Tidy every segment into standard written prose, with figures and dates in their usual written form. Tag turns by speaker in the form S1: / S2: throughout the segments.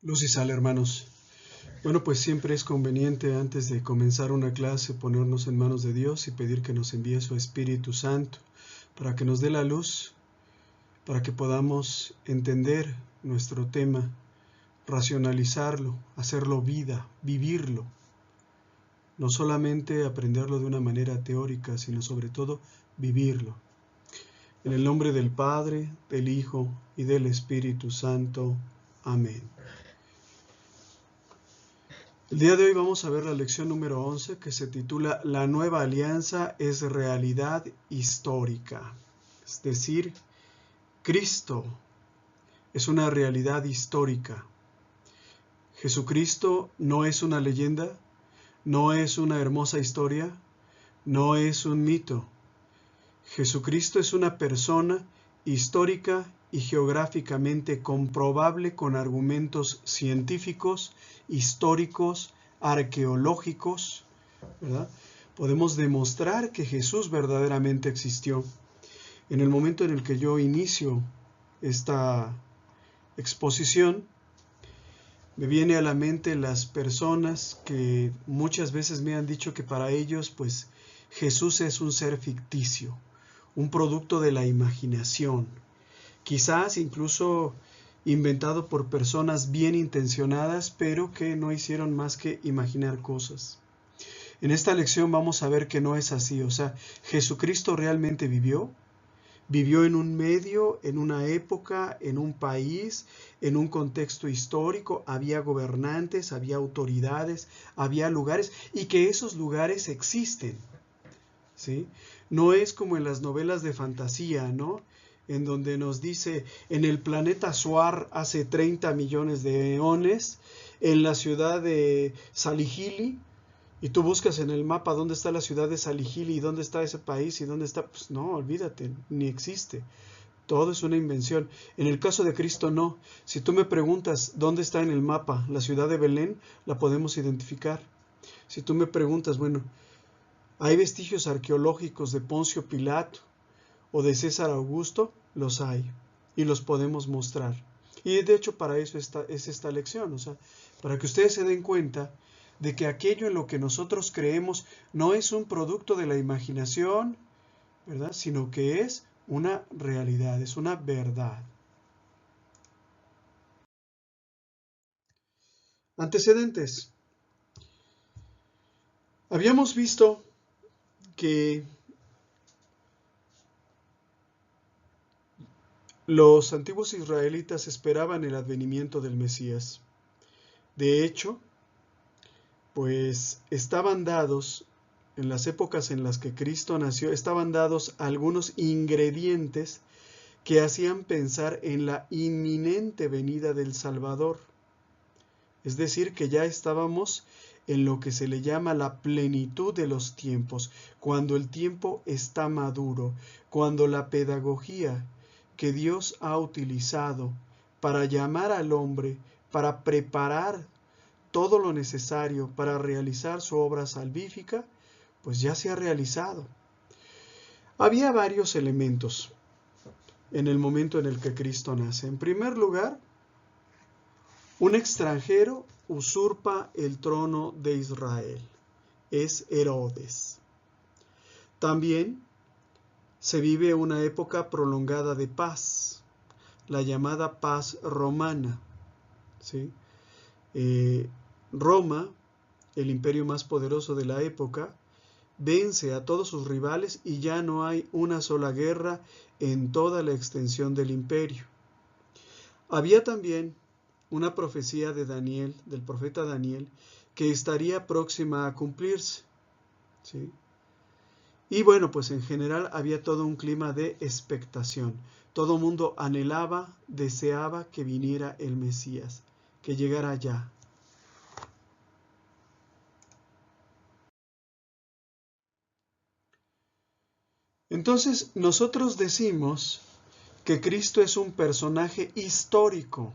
S1: Luz y sal, hermanos. Bueno, pues siempre es conveniente antes de comenzar una clase ponernos en manos de Dios y pedir que nos envíe su Espíritu Santo para que nos dé la luz, para que podamos entender nuestro tema, racionalizarlo, hacerlo vida, vivirlo. No solamente aprenderlo de una manera teórica, sino sobre todo vivirlo. En el nombre del Padre, del Hijo y del Espíritu Santo. Amén. El día de hoy vamos a ver la lección número 11 que se titula La nueva alianza es realidad histórica. Es decir, Cristo es una realidad histórica. Jesucristo no es una leyenda, no es una hermosa historia, no es un mito. Jesucristo es una persona histórica y geográficamente comprobable con argumentos científicos, históricos, arqueológicos, ¿verdad? Podemos demostrar que Jesús verdaderamente existió. En el momento en el que yo inicio esta exposición, me viene a la mente las personas que muchas veces me han dicho que para ellos, pues, Jesús es un ser ficticio, un producto de la imaginación, quizás incluso inventado por personas bien intencionadas, pero que no hicieron más que imaginar cosas. En esta lección vamos a ver que no es así, o sea, Jesucristo realmente vivió en un medio, en una época, en un país, en un contexto histórico, había gobernantes, había autoridades, había lugares, y que esos lugares existen, ¿sí? No es como en las novelas de fantasía, ¿no? En donde nos dice, en el planeta Suar hace 30 millones de eones, en la ciudad de Salihili, y tú buscas en el mapa dónde está la ciudad de Salihili y dónde está ese país y dónde está, pues no, olvídate, ni existe. Todo es una invención. En el caso de Cristo no. Si tú me preguntas dónde está en el mapa la ciudad de Belén, la podemos identificar. Si tú me preguntas, bueno, ¿hay vestigios arqueológicos de Poncio Pilato o de César Augusto? Los hay y los podemos mostrar. Y de hecho para eso es esta lección, o sea, para que ustedes se den cuenta de que aquello en lo que nosotros creemos no es un producto de la imaginación, ¿verdad? Sino que es una realidad, es una verdad. Antecedentes. Habíamos visto que los antiguos israelitas esperaban el advenimiento del Mesías. De hecho, pues estaban dados, en las épocas en las que Cristo nació, estaban dados algunos ingredientes que hacían pensar en la inminente venida del Salvador. Es decir, que ya estábamos en lo que se le llama la plenitud de los tiempos, cuando el tiempo está maduro, cuando la pedagogía que Dios ha utilizado para llamar al hombre, para preparar todo lo necesario para realizar su obra salvífica, pues ya se ha realizado. Había varios elementos en el momento en el que Cristo nace. En primer lugar, un extranjero usurpa el trono de Israel. Es Herodes. También se vive una época prolongada de paz, la llamada paz romana, ¿sí? Roma, el imperio más poderoso de la época, vence a todos sus rivales y ya no hay una sola guerra en toda la extensión del imperio. Había también una profecía de Daniel, del profeta Daniel, que estaría próxima a cumplirse, ¿sí? Y bueno, pues en general había todo un clima de expectación. Todo el mundo anhelaba, deseaba que viniera el Mesías, que llegara ya. Entonces, nosotros decimos que Cristo es un personaje histórico.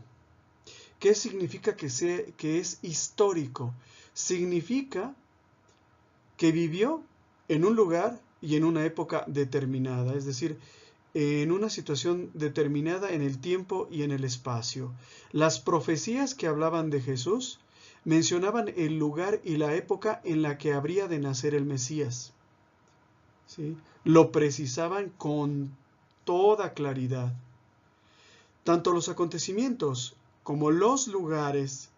S1: ¿Qué significa que es histórico? Significa que vivió en un lugar y en una época determinada. Es decir, en una situación determinada en el tiempo y en el espacio. Las profecías que hablaban de Jesús mencionaban el lugar y la época en la que habría de nacer el Mesías. ¿Sí? Lo precisaban con toda claridad. Tanto los acontecimientos como los lugares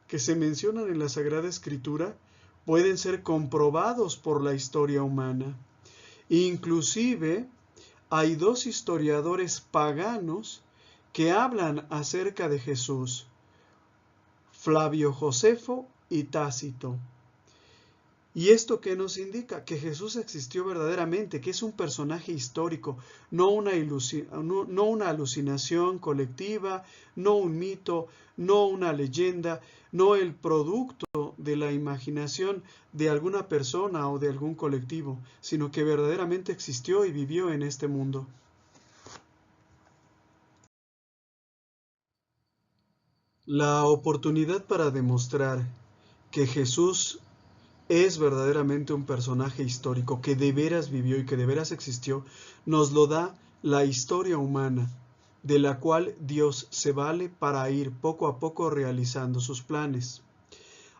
S1: que se mencionan en la Sagrada Escritura pueden ser comprobados por la historia humana. Inclusive, hay dos historiadores paganos que hablan acerca de Jesús, Flavio Josefo y Tácito. ¿Y esto qué nos indica? Que Jesús existió verdaderamente, que es un personaje histórico, no una alucinación colectiva, no un mito, no una leyenda, no el producto de la imaginación de alguna persona o de algún colectivo, sino que verdaderamente existió y vivió en este mundo. La oportunidad para demostrar que Jesús es verdaderamente un personaje histórico que de veras vivió y que de veras existió, nos lo da la historia humana, de la cual Dios se vale para ir poco a poco realizando sus planes.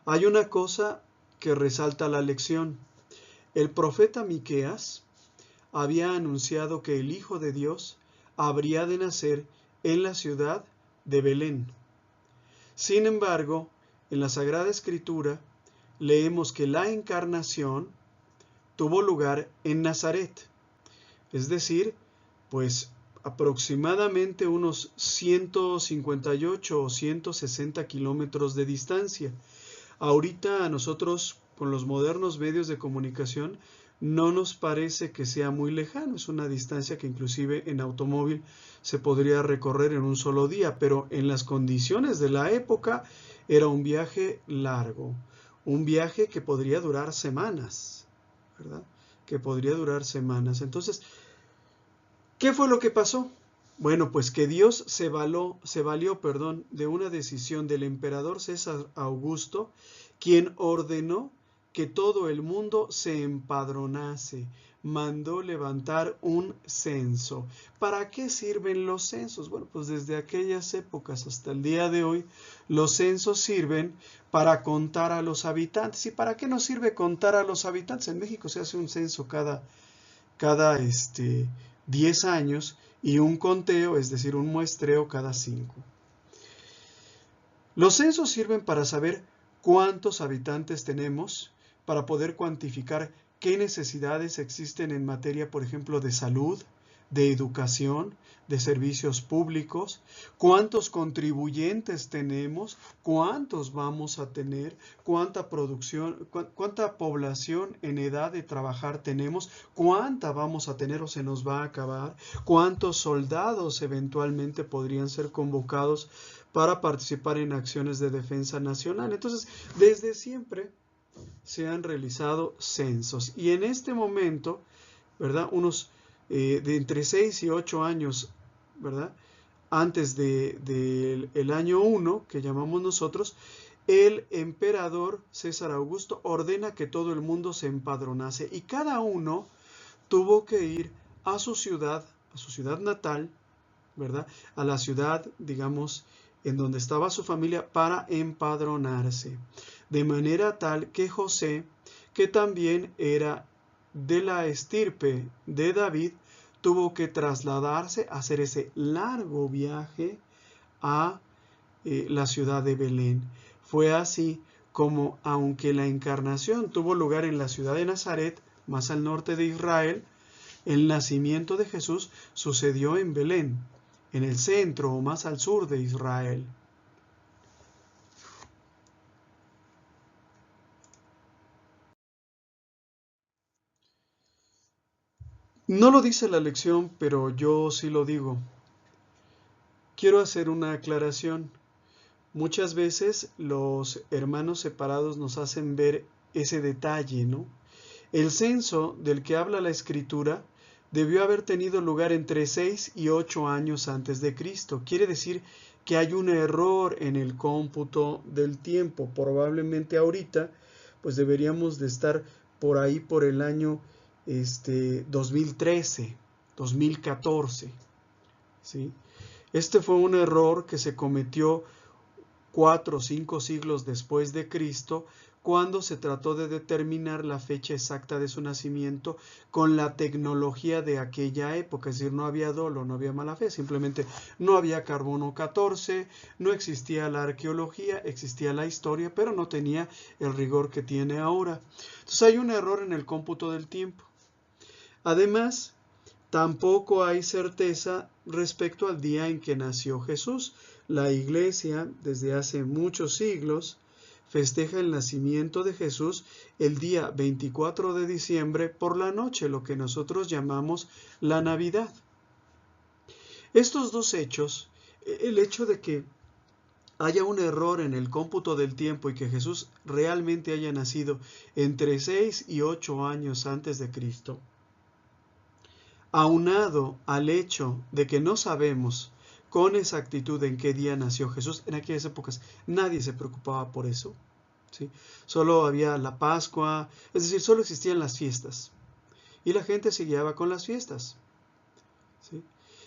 S1: Hay una cosa que resalta la lección. El profeta Miqueas había anunciado que el Hijo de Dios habría de nacer en la ciudad de Belén. Sin embargo, en la Sagrada Escritura leemos que la encarnación tuvo lugar en Nazaret, es decir, pues aproximadamente unos 158 o 160 kilómetros de distancia. Ahorita a nosotros, con los modernos medios de comunicación, no nos parece que sea muy lejano, es una distancia que inclusive en automóvil se podría recorrer en un solo día, pero en las condiciones de la época era un viaje largo, un viaje que podría durar semanas, ¿verdad? Que podría durar semanas. Entonces, ¿qué fue lo que pasó? Bueno, pues que Dios se valió, de una decisión del emperador César Augusto, quien ordenó que todo el mundo se empadronase, mandó levantar un censo. ¿Para qué sirven los censos? Bueno, pues desde aquellas épocas hasta el día de hoy, los censos sirven para contar a los habitantes. ¿Y para qué nos sirve contar a los habitantes? En México se hace un censo cada 10 años y un conteo, es decir, un muestreo cada 5. Los censos sirven para saber cuántos habitantes tenemos, para poder cuantificar qué necesidades existen en materia, por ejemplo, de salud, de educación, de servicios públicos, cuántos contribuyentes tenemos, cuántos vamos a tener, cuánta producción, cuánta población en edad de trabajar tenemos, cuánta vamos a tener o se nos va a acabar, cuántos soldados eventualmente podrían ser convocados para participar en acciones de defensa nacional. Entonces, desde siempre se han realizado censos y en este momento, ¿verdad? Unos de entre 6 y 8 años, ¿verdad? Antes del año 1, que llamamos nosotros, el emperador César Augusto ordena que todo el mundo se empadronase y cada uno tuvo que ir a su ciudad natal, ¿verdad? A la ciudad, digamos, en donde estaba su familia para empadronarse. De manera tal que José, que también era de la estirpe de David, tuvo que trasladarse, hacer ese largo viaje a la ciudad de Belén. Fue así como, aunque la encarnación tuvo lugar en la ciudad de Nazaret, más al norte de Israel, el nacimiento de Jesús sucedió en Belén, en el centro o más al sur de Israel. No lo dice la lección, pero yo sí lo digo. Quiero hacer una aclaración. Muchas veces los hermanos separados nos hacen ver ese detalle, ¿no? El censo del que habla la Escritura debió haber tenido lugar entre 6 y 8 años antes de Cristo. Quiere decir que hay un error en el cómputo del tiempo. Probablemente ahorita, pues deberíamos de estar por ahí por el año 2013, 2014. ¿Sí? Este fue un error que se cometió 4 o 5 siglos después de Cristo, cuando se trató de determinar la fecha exacta de su nacimiento con la tecnología de aquella época. Es decir, no había dolo, no había mala fe, simplemente no había carbono 14, no existía la arqueología, existía la historia, pero no tenía el rigor que tiene ahora. Entonces hay un error en el cómputo del tiempo. Además, tampoco hay certeza respecto al día en que nació Jesús. La Iglesia, desde hace muchos siglos, festeja el nacimiento de Jesús el día 24 de diciembre por la noche, lo que nosotros llamamos la Navidad. Estos dos hechos, el hecho de que haya un error en el cómputo del tiempo y que Jesús realmente haya nacido entre 6 y 8 años antes de Cristo, aunado al hecho de que no sabemos con exactitud en qué día nació Jesús, en aquellas épocas nadie se preocupaba por eso, ¿sí? Solo había la Pascua, es decir, solo existían las fiestas y la gente se guiaba con las fiestas, ¿sí?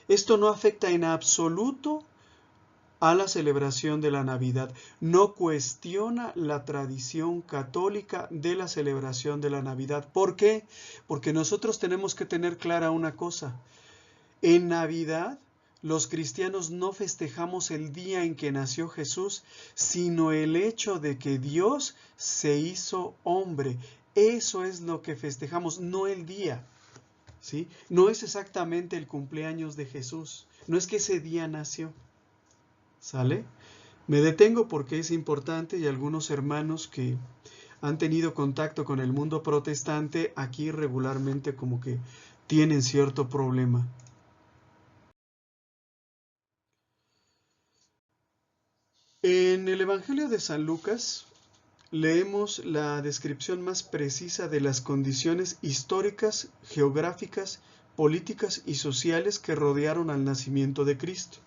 S1: Esto no afecta en absoluto a la celebración de la Navidad, no cuestiona la tradición católica de la celebración de la Navidad. ¿Por qué? Porque nosotros tenemos que tener clara una cosa. En Navidad, los cristianos no festejamos el día en que nació Jesús, sino el hecho de que Dios se hizo hombre. Eso es lo que festejamos, no el día, ¿sí? No es exactamente el cumpleaños de Jesús, no es que ese día nació. ¿Sale? Me detengo porque es importante y algunos hermanos que han tenido contacto con el mundo protestante aquí regularmente como que tienen cierto problema. En el Evangelio de San Lucas leemos la descripción más precisa de las condiciones históricas, geográficas, políticas y sociales que rodearon al nacimiento de Cristo.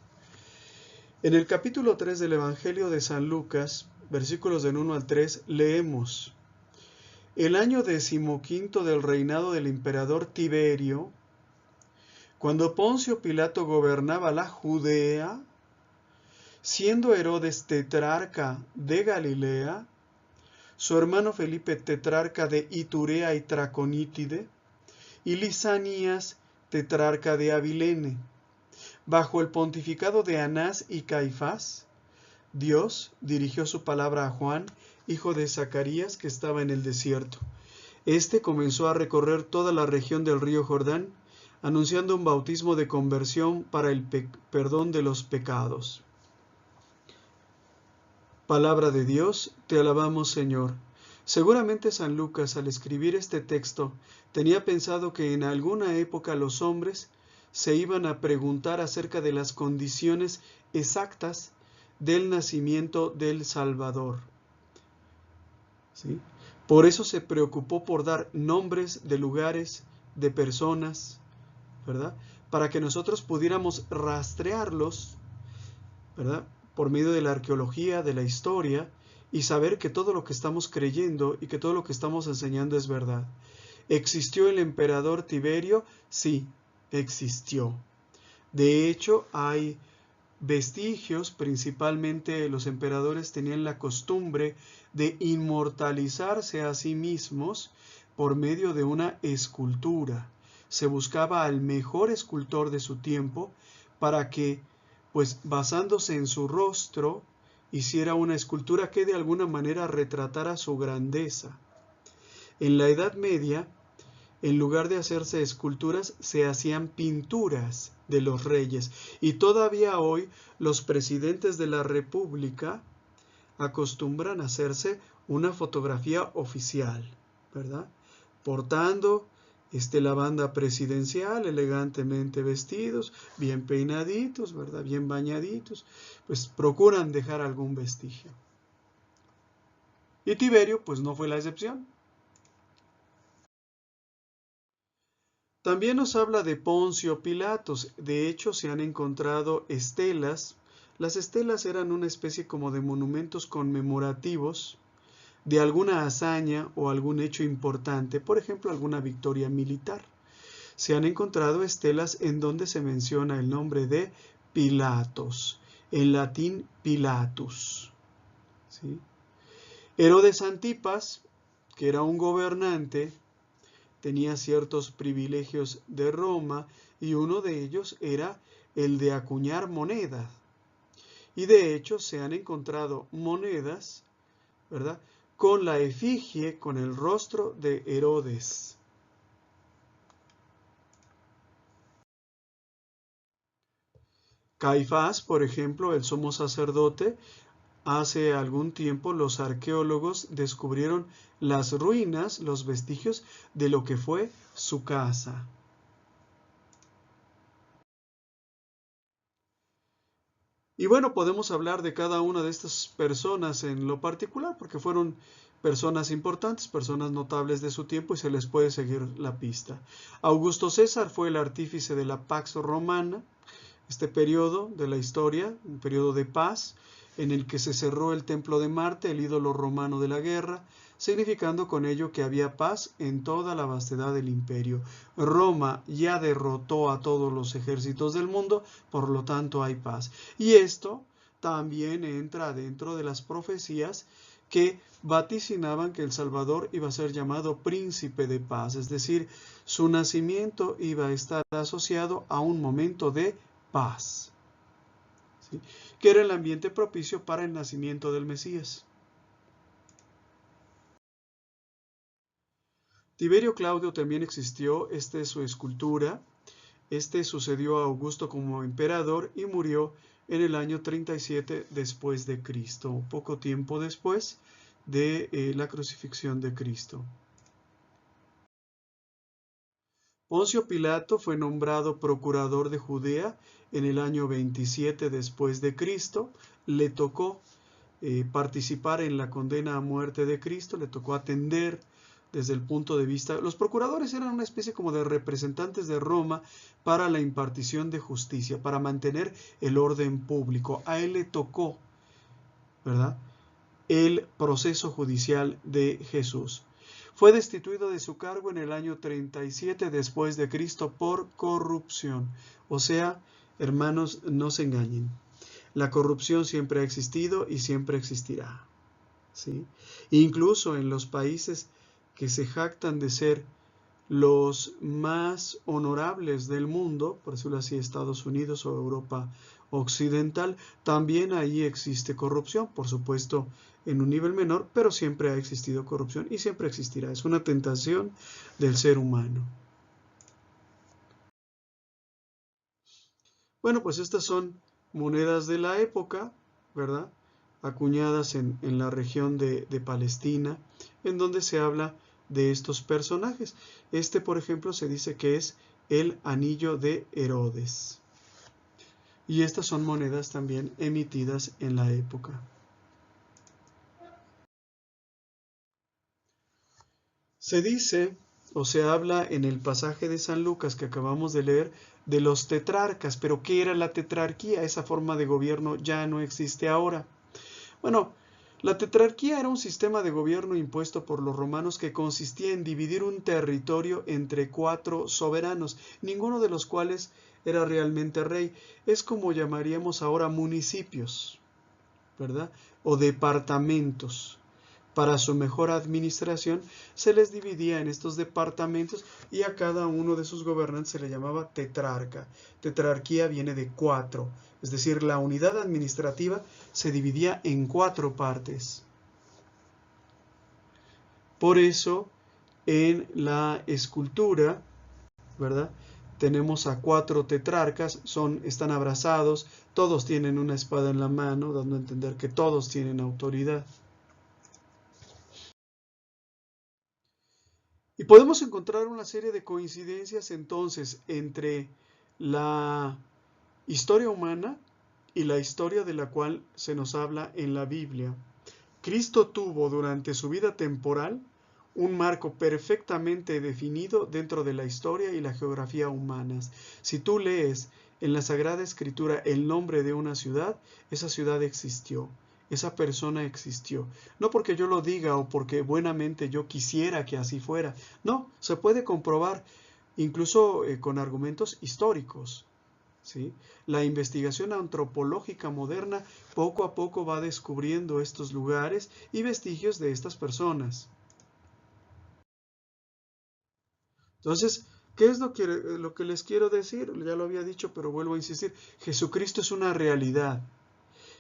S1: En el capítulo 3 del Evangelio de San Lucas, versículos del 1 al 3, leemos: El año 15 del reinado del emperador Tiberio, cuando Poncio Pilato gobernaba la Judea, siendo Herodes tetrarca de Galilea, su hermano Felipe tetrarca de Iturea y Traconítide, y Lisanías tetrarca de Abilene, bajo el pontificado de Anás y Caifás, Dios dirigió su palabra a Juan, hijo de Zacarías, que estaba en el desierto. Este comenzó a recorrer toda la región del río Jordán, anunciando un bautismo de conversión para el perdón de los pecados. Palabra de Dios, te alabamos, Señor. Seguramente San Lucas, al escribir este texto, tenía pensado que en alguna época los hombres se iban a preguntar acerca de las condiciones exactas del nacimiento del Salvador. ¿Sí? Por eso se preocupó por dar nombres de lugares, de personas, ¿verdad? Para que nosotros pudiéramos rastrearlos, ¿verdad? Por medio de la arqueología, de la historia, y saber que todo lo que estamos creyendo y que todo lo que estamos enseñando es verdad. ¿Existió el emperador Tiberio? Sí, existió. De hecho, hay vestigios, principalmente los emperadores tenían la costumbre de inmortalizarse a sí mismos por medio de una escultura. Se buscaba al mejor escultor de su tiempo para que, pues basándose en su rostro, hiciera una escultura que de alguna manera retratara su grandeza. En la Edad Media, en lugar de hacerse esculturas, se hacían pinturas de los reyes. Y todavía hoy los presidentes de la República acostumbran a hacerse una fotografía oficial, ¿verdad? Portando la banda presidencial, elegantemente vestidos, bien peinaditos, ¿verdad? Bien bañaditos, pues procuran dejar algún vestigio. Y Tiberio, pues no fue la excepción. También nos habla de Poncio Pilatos. De hecho, se han encontrado estelas. Las estelas eran una especie como de monumentos conmemorativos de alguna hazaña o algún hecho importante, por ejemplo, alguna victoria militar. se han encontrado estelas en donde se menciona el nombre de Pilatos, en latín Pilatus. ¿Sí? Herodes Antipas, que era un gobernante, tenía ciertos privilegios de Roma y uno de ellos era el de acuñar moneda. Y de hecho se han encontrado monedas, ¿verdad?, con la efigie, con el rostro de Herodes. Caifás, por ejemplo, el sumo sacerdote, hace algún tiempo los arqueólogos descubrieron las ruinas, los vestigios de lo que fue su casa. Y bueno, podemos hablar de cada una de estas personas en lo particular, porque fueron personas importantes, personas notables de su tiempo, y se les puede seguir la pista. Augusto César fue el artífice de la Pax Romana, este periodo de la historia, un periodo de paz, en el que se cerró el templo de Marte, el ídolo romano de la guerra, significando con ello que había paz en toda la vastedad del imperio. Roma ya derrotó a todos los ejércitos del mundo, por lo tanto hay paz. Y esto también entra dentro de las profecías que vaticinaban que el Salvador iba a ser llamado príncipe de paz, es decir, su nacimiento iba a estar asociado a un momento de paz, ¿sí?, que era el ambiente propicio para el nacimiento del Mesías. Tiberio Claudio también existió, esta es su escultura. Este sucedió a Augusto como emperador y murió en el año 37 después de Cristo, poco tiempo después de la crucifixión de Cristo. Poncio Pilato fue nombrado procurador de Judea en el año 27 después de Cristo. Le tocó participar en la condena a muerte de Cristo, le tocó atender desde el punto de vista. Los procuradores eran una especie como de representantes de Roma para la impartición de justicia, para mantener el orden público. A él le tocó, ¿verdad?, el proceso judicial de Jesús. Fue destituido de su cargo en el año 37 después de Cristo por corrupción. O sea, hermanos, no se engañen. La corrupción siempre ha existido y siempre existirá, ¿sí? Incluso en los países que se jactan de ser los más honorables del mundo, por decirlo así, Estados Unidos o Europa Occidental, también ahí existe corrupción, por supuesto en un nivel menor, pero siempre ha existido corrupción y siempre existirá. Es una tentación del ser humano. Bueno, pues estas son monedas de la época, ¿verdad?, acuñadas en la región de Palestina, en donde se habla de estos personajes. Este, por ejemplo, se dice que es el anillo de Herodes. Y estas son monedas también emitidas en la época. Se dice, o se habla en el pasaje de San Lucas que acabamos de leer, de los tetrarcas. Pero ¿qué era la tetrarquía? Esa forma de gobierno ya no existe ahora. Bueno, la tetrarquía era un sistema de gobierno impuesto por los romanos que consistía en dividir un territorio entre 4 soberanos, ninguno de los cuales era realmente rey. Es como llamaríamos ahora municipios, ¿verdad?, o departamentos. Para su mejor administración se les dividía en estos departamentos y a cada uno de sus gobernantes se le llamaba tetrarca. Tetrarquía viene de 4, es decir, la unidad administrativa se dividía en 4 partes. Por eso en la escultura, ¿verdad?, tenemos a 4 tetrarcas, están abrazados, todos tienen una espada en la mano, dando a entender que todos tienen autoridad. Y podemos encontrar una serie de coincidencias entonces entre la historia humana y la historia de la cual se nos habla en la Biblia. Cristo tuvo durante su vida temporal un marco perfectamente definido dentro de la historia y la geografía humanas. Si tú lees en la Sagrada Escritura el nombre de una ciudad, esa ciudad existió. Esa persona existió. No porque yo lo diga o porque buenamente yo quisiera que así fuera. No, se puede comprobar incluso con argumentos históricos. ¿Sí? La investigación antropológica moderna poco a poco va descubriendo estos lugares y vestigios de estas personas. Entonces, ¿qué es lo que les quiero decir? Ya lo había dicho, pero vuelvo a insistir. Jesucristo es una realidad.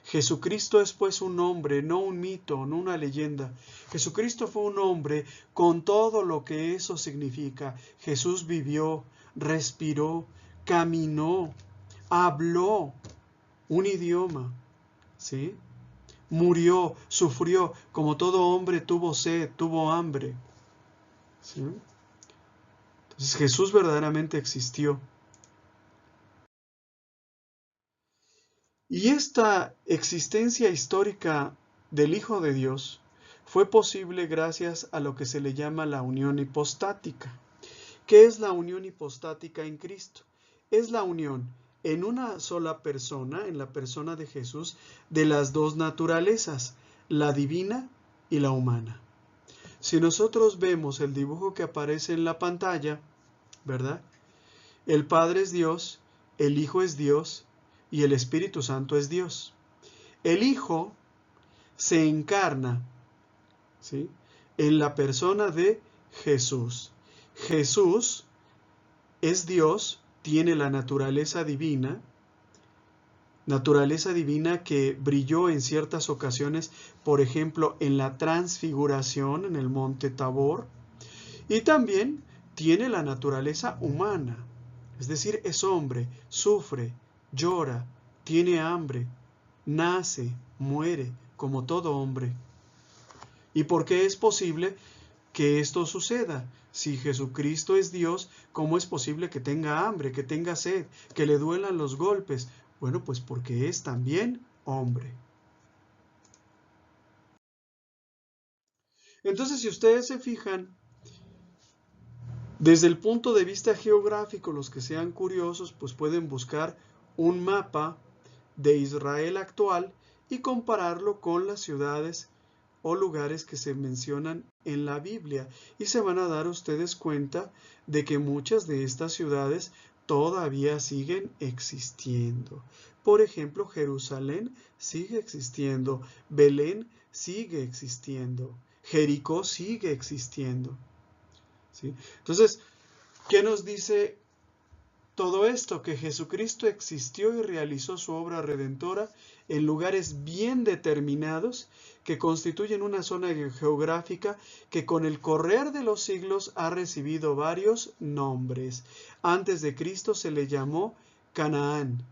S1: Jesucristo es pues un hombre, no un mito, no una leyenda. Jesucristo fue un hombre con todo lo que eso significa. Jesús vivió, respiró, caminó, habló un idioma, ¿sí? Murió, sufrió, como todo hombre tuvo sed, tuvo hambre, ¿sí? Entonces Jesús verdaderamente existió. Y esta existencia histórica del Hijo de Dios fue posible gracias a lo que se le llama la unión hipostática. ¿Qué es la unión hipostática en Cristo? Es la unión en una sola persona, en la persona de Jesús, de las dos naturalezas, la divina y la humana. Si nosotros vemos el dibujo que aparece en la pantalla, ¿verdad? El Padre es Dios, el Hijo es Dios y el Espíritu Santo es Dios. El Hijo se encarna, ¿sí?, en la persona de Jesús. Jesús es Dios, tiene la naturaleza divina que brilló en ciertas ocasiones, por ejemplo, en la transfiguración en el monte Tabor, y también tiene la naturaleza humana, es decir, es hombre, sufre, llora, tiene hambre, nace, muere, como todo hombre. ¿Y por qué es posible que esto suceda? Si Jesucristo es Dios, ¿cómo es posible que tenga hambre, que tenga sed, que le duelan los golpes? Bueno, pues porque es también hombre. Entonces, si ustedes se fijan, desde el punto de vista geográfico, los que sean curiosos, pues pueden buscar un mapa de Israel actual y compararlo con las ciudades o lugares que se mencionan en la Biblia, y se van a dar ustedes cuenta de que muchas de estas ciudades todavía siguen existiendo. Por ejemplo, Jerusalén sigue existiendo, Belén sigue existiendo, Jericó sigue existiendo, ¿sí? Entonces, ¿qué nos dice todo esto? Que Jesucristo existió y realizó su obra redentora en lugares bien determinados que constituyen una zona geográfica que con el correr de los siglos ha recibido varios nombres. Antes de Cristo se le llamó Canaán.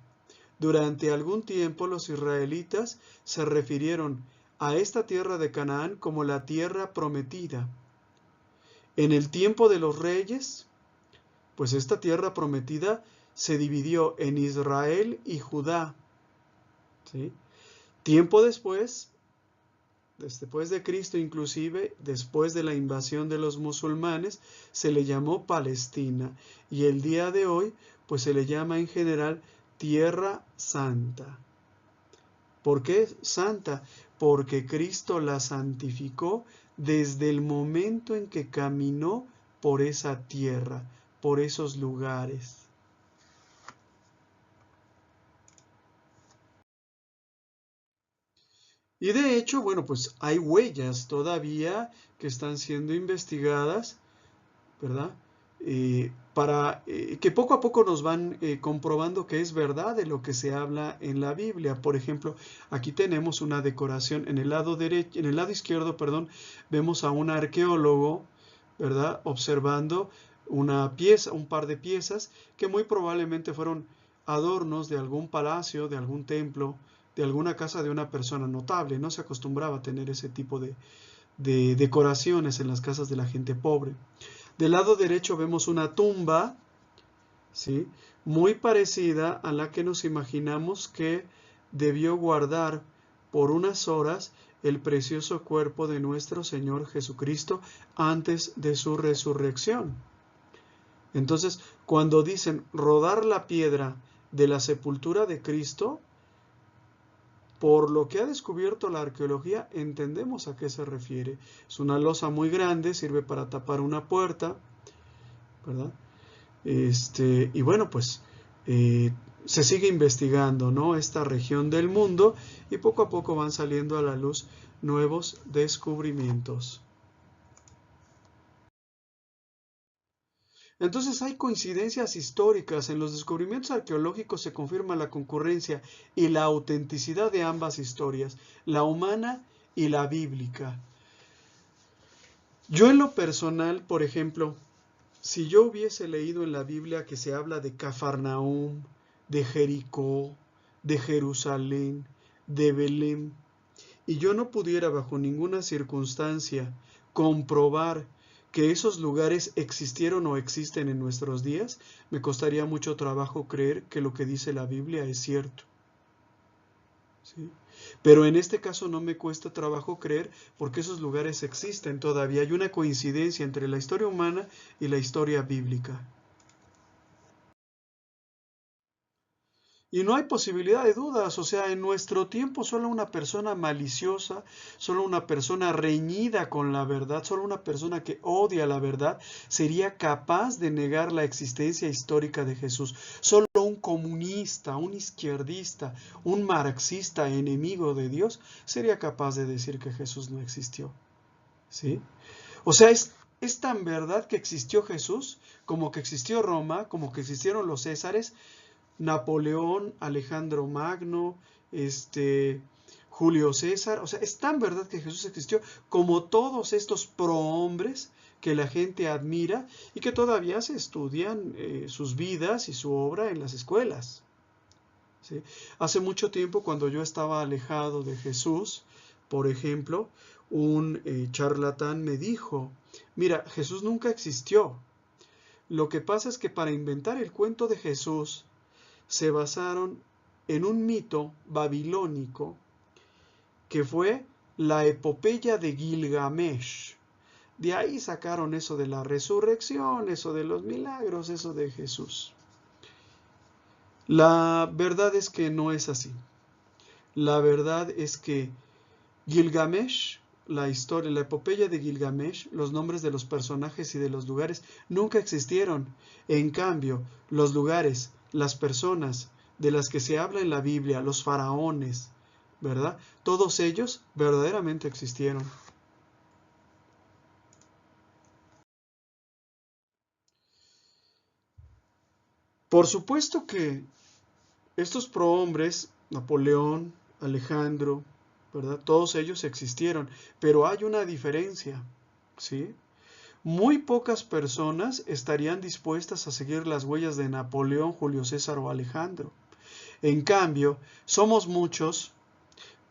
S1: Durante algún tiempo los israelitas se refirieron a esta tierra de Canaán como la tierra prometida. En el tiempo de los reyes, pues esta tierra prometida se dividió en Israel y Judá, ¿sí? Tiempo después de Cristo, inclusive después de la invasión de los musulmanes, se le llamó Palestina, y el día de hoy pues se le llama en general Tierra Santa. ¿Por qué santa? Porque Cristo la santificó desde el momento en que caminó por esa tierra, por esos lugares. Y de hecho, bueno, pues hay huellas todavía que están siendo investigadas, ¿verdad? Que poco a poco nos van comprobando que es verdad de lo que se habla en la Biblia. Por ejemplo, aquí tenemos una decoración en el lado derecho, en el lado izquierdo, perdón, vemos a un arqueólogo, ¿verdad?, observando una pieza, un par de piezas que muy probablemente fueron adornos de algún palacio, de algún templo, de alguna casa de una persona notable. No se acostumbraba a tener ese tipo de decoraciones en las casas de la gente pobre. Del lado derecho vemos una tumba, ¿sí?, muy parecida a la que nos imaginamos que debió guardar por unas horas el precioso cuerpo de nuestro Señor Jesucristo antes de su resurrección. Entonces, cuando dicen rodar la piedra de la sepultura de Cristo, por lo que ha descubierto la arqueología, entendemos a qué se refiere. Es una losa muy grande, sirve para tapar una puerta, ¿verdad? Y bueno, pues se sigue investigando, ¿no?, esta región del mundo, y poco a poco van saliendo a la luz nuevos descubrimientos. Entonces hay coincidencias históricas. En los descubrimientos arqueológicos se confirma la concurrencia y la autenticidad de ambas historias, la humana y la bíblica. Yo en lo personal, por ejemplo, si yo hubiese leído en la Biblia que se habla de Cafarnaúm, de Jericó, de Jerusalén, de Belén, y yo no pudiera bajo ninguna circunstancia comprobar que esos lugares existieron o existen en nuestros días, me costaría mucho trabajo creer que lo que dice la Biblia es cierto. ¿Sí? Pero en este caso no me cuesta trabajo creer porque esos lugares existen todavía. Hay una coincidencia entre la historia humana y la historia bíblica. Y no hay posibilidad de dudas, o sea, en nuestro tiempo solo una persona maliciosa, solo una persona reñida con la verdad, solo una persona que odia la verdad sería capaz de negar la existencia histórica de Jesús. Solo un comunista, un izquierdista, un marxista enemigo de Dios sería capaz de decir que Jesús no existió. ¿Sí? O sea, es tan verdad que existió Jesús como que existió Roma, como que existieron los Césares, Napoleón, Alejandro Magno, Julio César. O sea, es tan verdad que Jesús existió como todos estos prohombres que la gente admira y que todavía se estudian sus vidas y su obra en las escuelas. ¿Sí? Hace mucho tiempo, cuando yo estaba alejado de Jesús, por ejemplo, un charlatán me dijo, mira, Jesús nunca existió. Lo que pasa es que para inventar el cuento de Jesús, se basaron en un mito babilónico que fue la epopeya de Gilgamesh. De ahí sacaron eso de la resurrección, eso de los milagros, eso de Jesús. La verdad es que no es así. La verdad es que Gilgamesh, la historia, la epopeya de Gilgamesh, los nombres de los personajes y de los lugares nunca existieron. En cambio, los lugares, las personas de las que se habla en la Biblia, los faraones, ¿verdad? Todos ellos verdaderamente existieron. Por supuesto que estos prohombres, Napoleón, Alejandro, ¿verdad? Todos ellos existieron, pero hay una diferencia, ¿sí? Muy pocas personas estarían dispuestas a seguir las huellas de Napoleón, Julio César o Alejandro. En cambio, somos muchos,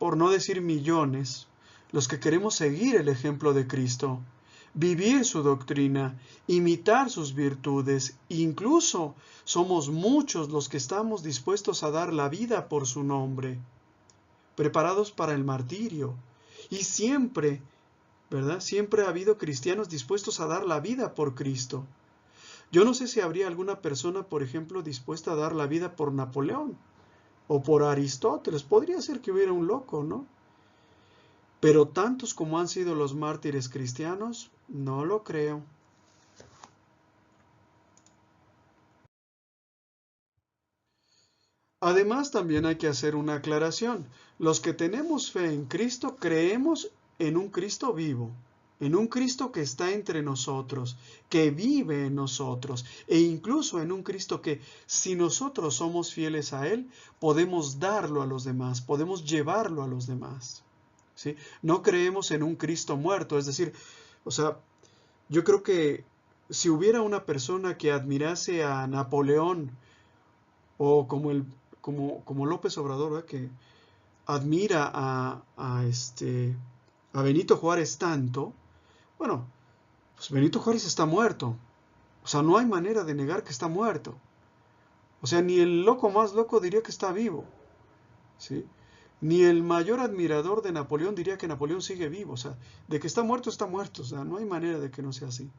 S1: por no decir millones, los que queremos seguir el ejemplo de Cristo, vivir su doctrina, imitar sus virtudes. Incluso somos muchos los que estamos dispuestos a dar la vida por su nombre, preparados para el martirio. Y siempre, ¿verdad? Siempre ha habido cristianos dispuestos a dar la vida por Cristo. Yo no sé si habría alguna persona, por ejemplo, dispuesta a dar la vida por Napoleón o por Aristóteles. Podría ser que hubiera un loco, ¿no? Pero tantos como han sido los mártires cristianos, no lo creo. Además, también hay que hacer una aclaración. Los que tenemos fe en Cristo creemos en un Cristo vivo, en un Cristo que está entre nosotros, que vive en nosotros, e incluso en un Cristo que, si nosotros somos fieles a Él, podemos darlo a los demás, podemos llevarlo a los demás. ¿Sí? No creemos en un Cristo muerto, es decir, o sea, yo creo que si hubiera una persona que admirase a Napoleón o como López Obrador, ¿verdad?, que admira a Benito Juárez tanto, bueno, pues Benito Juárez está muerto. O sea, no hay manera de negar que está muerto. O sea, ni el loco más loco diría que está vivo. ¿Sí? Ni el mayor admirador de Napoleón diría que Napoleón sigue vivo. O sea, de que está muerto, está muerto. O sea, no hay manera de que no sea así.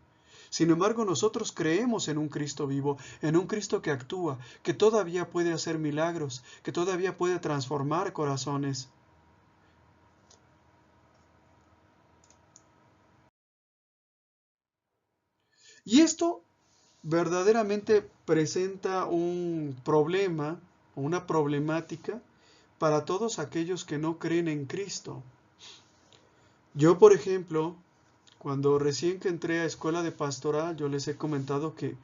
S1: Sin embargo, nosotros creemos en un Cristo vivo, en un Cristo que actúa, que todavía puede hacer milagros, que todavía puede transformar corazones. Y esto verdaderamente presenta un problema o una problemática para todos aquellos que no creen en Cristo. Yo, por ejemplo, cuando recién que entré a escuela de pastoral, yo les he comentado que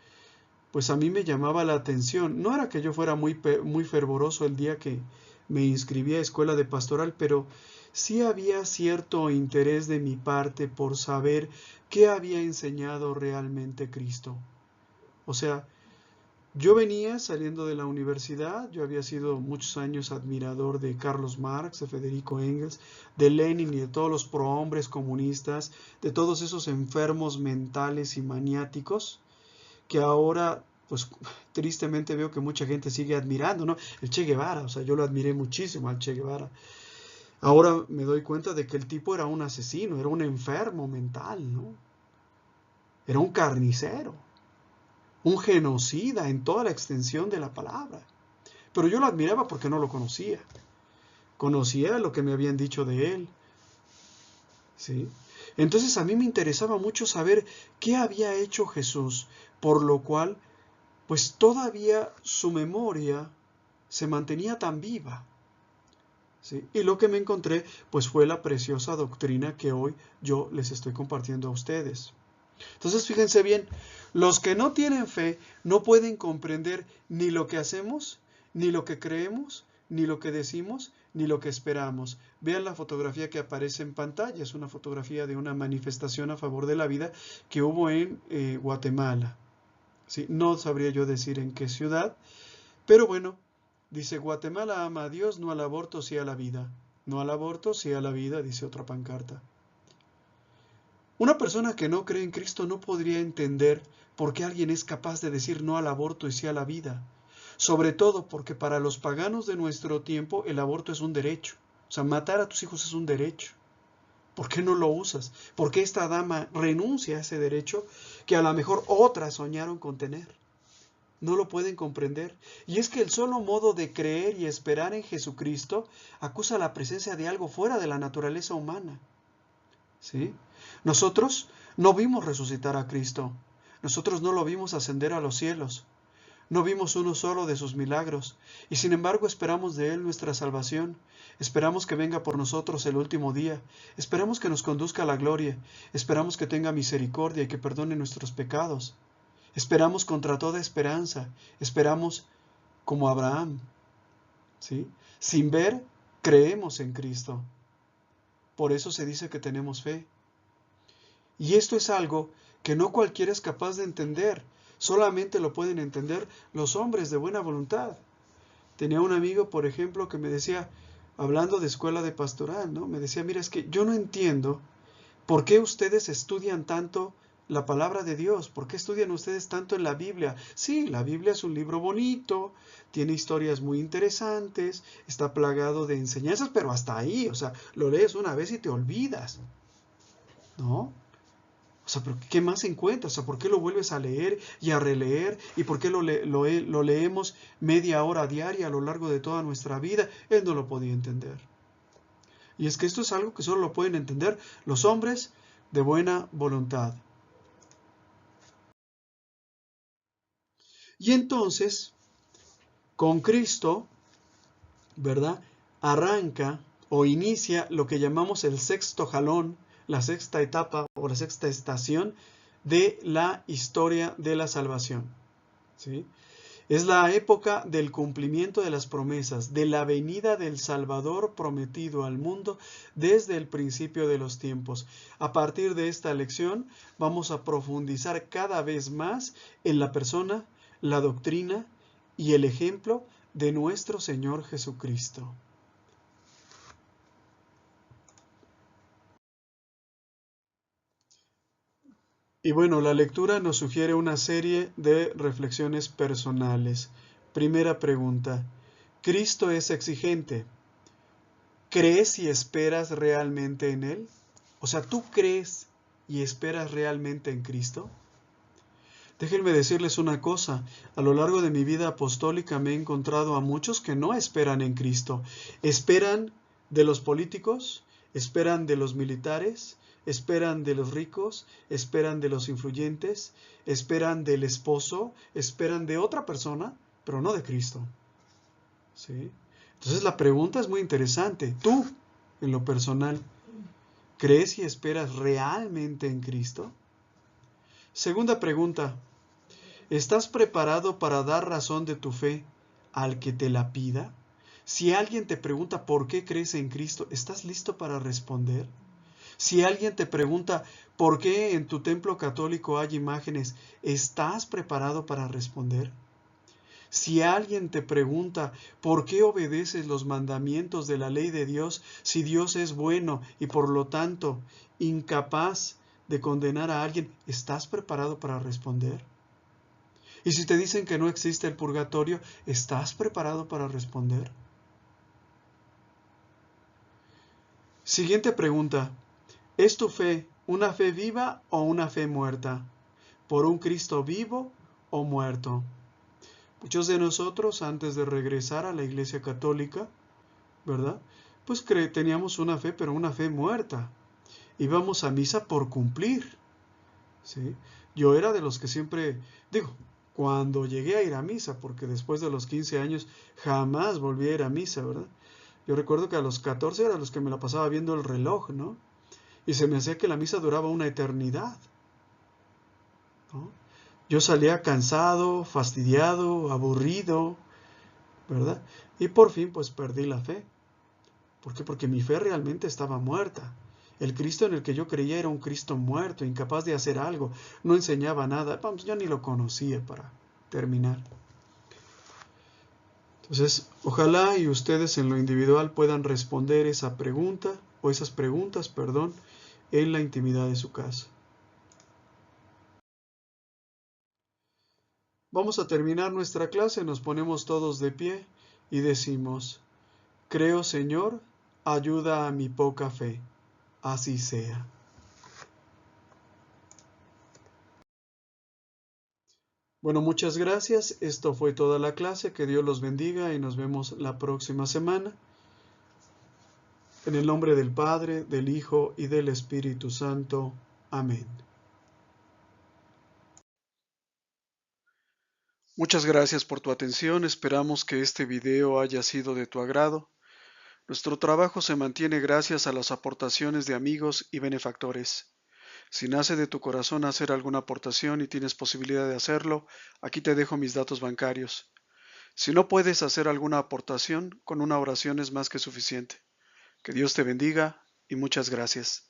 S1: pues a mí me llamaba la atención. No era que yo fuera muy fervoroso el día que me inscribí a escuela de pastoral, pero sí había cierto interés de mi parte por saber qué había enseñado realmente Cristo. O sea, yo venía saliendo de la universidad, yo había sido muchos años admirador de Carlos Marx, de Federico Engels, de Lenin y de todos los prohombres comunistas, de todos esos enfermos mentales y maniáticos que ahora, pues tristemente veo que mucha gente sigue admirando, ¿no? El Che Guevara, o sea, yo lo admiré muchísimo al Che Guevara. Ahora me doy cuenta de que el tipo era un asesino, era un enfermo mental, ¿no? Era un carnicero, un genocida en toda la extensión de la palabra. Pero yo lo admiraba porque no lo conocía. Conocía lo que me habían dicho de él, ¿sí? Entonces a mí me interesaba mucho saber qué había hecho Jesús, por lo cual pues todavía su memoria se mantenía tan viva, ¿sí? Y lo que me encontré, pues fue la preciosa doctrina que hoy yo les estoy compartiendo a ustedes. Entonces, fíjense bien, los que no tienen fe no pueden comprender ni lo que hacemos, ni lo que creemos, ni lo que decimos, ni lo que esperamos. Vean la fotografía que aparece en pantalla, es una fotografía de una manifestación a favor de la vida que hubo en Guatemala. ¿Sí? No sabría yo decir en qué ciudad, pero bueno, dice: Guatemala ama a Dios, no al aborto, sí a la vida. No al aborto, sí a la vida, dice otra pancarta. Una persona que no cree en Cristo no podría entender por qué alguien es capaz de decir no al aborto y sí a la vida. Sobre todo porque para los paganos de nuestro tiempo el aborto es un derecho. O sea, matar a tus hijos es un derecho. ¿Por qué no lo usas? ¿Por qué esta dama renuncia a ese derecho que a lo mejor otras soñaron con tener? No lo pueden comprender. Y es que el solo modo de creer y esperar en Jesucristo acusa la presencia de algo fuera de la naturaleza humana. ¿Sí? Nosotros no vimos resucitar a Cristo. Nosotros no lo vimos ascender a los cielos. No vimos uno solo de sus milagros. Y sin embargo esperamos de Él nuestra salvación. Esperamos que venga por nosotros el último día. Esperamos que nos conduzca a la gloria. Esperamos que tenga misericordia y que perdone nuestros pecados. Esperamos contra toda esperanza. Esperamos como Abraham, ¿sí? Sin ver, creemos en Cristo. Por eso se dice que tenemos fe. Y esto es algo que no cualquiera es capaz de entender. Solamente lo pueden entender los hombres de buena voluntad. Tenía un amigo, por ejemplo, que me decía, hablando de escuela de pastoral, ¿no? Me decía: mira, es que yo no entiendo por qué ustedes estudian tanto la palabra de Dios. ¿Por qué estudian ustedes tanto en la Biblia? Sí, la Biblia es un libro bonito, tiene historias muy interesantes, está plagado de enseñanzas, pero hasta ahí, o sea, lo lees una vez y te olvidas, ¿no? O sea, ¿pero qué más encuentras? O sea, ¿por qué lo vuelves a leer y a releer? ¿Y por qué lo leemos media hora diaria a lo largo de toda nuestra vida? Él no lo podía entender. Y es que esto es algo que solo lo pueden entender los hombres de buena voluntad. Y entonces, con Cristo, ¿verdad? Arranca o inicia lo que llamamos el sexto jalón, la sexta etapa o la sexta estación de la historia de la salvación, ¿sí? Es la época del cumplimiento de las promesas, de la venida del Salvador prometido al mundo desde el principio de los tiempos. A partir de esta lección vamos a profundizar cada vez más en la persona, la doctrina y el ejemplo de nuestro Señor Jesucristo. Y bueno, la lectura nos sugiere una serie de reflexiones personales. Primera pregunta: ¿Cristo es exigente? ¿Crees y esperas realmente en Él? O sea, ¿tú crees y esperas realmente en Cristo? Déjenme decirles una cosa: a lo largo de mi vida apostólica me he encontrado a muchos que no esperan en Cristo. Esperan de los políticos, esperan de los militares, esperan de los ricos, esperan de los influyentes, esperan del esposo, esperan de otra persona, pero no de Cristo. ¿Sí? Entonces la pregunta es muy interesante. Tú, en lo personal, ¿crees y esperas realmente en Cristo? Segunda pregunta. ¿Estás preparado para dar razón de tu fe al que te la pida? Si alguien te pregunta por qué crees en Cristo, ¿estás listo para responder? Si alguien te pregunta por qué en tu templo católico hay imágenes, ¿estás preparado para responder? Si alguien te pregunta por qué obedeces los mandamientos de la ley de Dios si Dios es bueno y por lo tanto incapaz de condenar a alguien, ¿estás preparado para responder? Y si te dicen que no existe el purgatorio, ¿estás preparado para responder? Siguiente pregunta. ¿Es tu fe una fe viva o una fe muerta? ¿Por un Cristo vivo o muerto? Muchos de nosotros, antes de regresar a la Iglesia Católica, ¿verdad? Pues teníamos una fe, pero una fe muerta. Íbamos a misa por cumplir, ¿sí? Yo era de los que siempre, cuando llegué a ir a misa, porque después de los 15 años jamás volví a ir a misa, ¿verdad? Yo recuerdo que a los 14 era los que me la pasaba viendo el reloj, ¿no? Y se me hacía que la misa duraba una eternidad, ¿no? Yo salía cansado, fastidiado, aburrido, ¿verdad? Y por fin pues perdí la fe. ¿Por qué? Porque mi fe realmente estaba muerta. El Cristo en el que yo creía era un Cristo muerto, incapaz de hacer algo, no enseñaba nada. Vamos, yo ni lo conocía para terminar. Entonces, ojalá y ustedes en lo individual puedan responder esa pregunta, o esas preguntas, perdón, en la intimidad de su casa. Vamos a terminar nuestra clase, nos ponemos todos de pie y decimos: creo, Señor, ayuda a mi poca fe. Así sea. Bueno, muchas gracias. Esto fue toda la clase. Que Dios los bendiga y nos vemos la próxima semana. En el nombre del Padre, del Hijo y del Espíritu Santo. Amén. Muchas gracias por tu atención. Esperamos que este video haya sido de tu agrado. Nuestro trabajo se mantiene gracias a las aportaciones de amigos y benefactores. Si nace de tu corazón hacer alguna aportación y tienes posibilidad de hacerlo, aquí te dejo mis datos bancarios. Si no puedes hacer alguna aportación, con una oración es más que suficiente. Que Dios te bendiga y muchas gracias.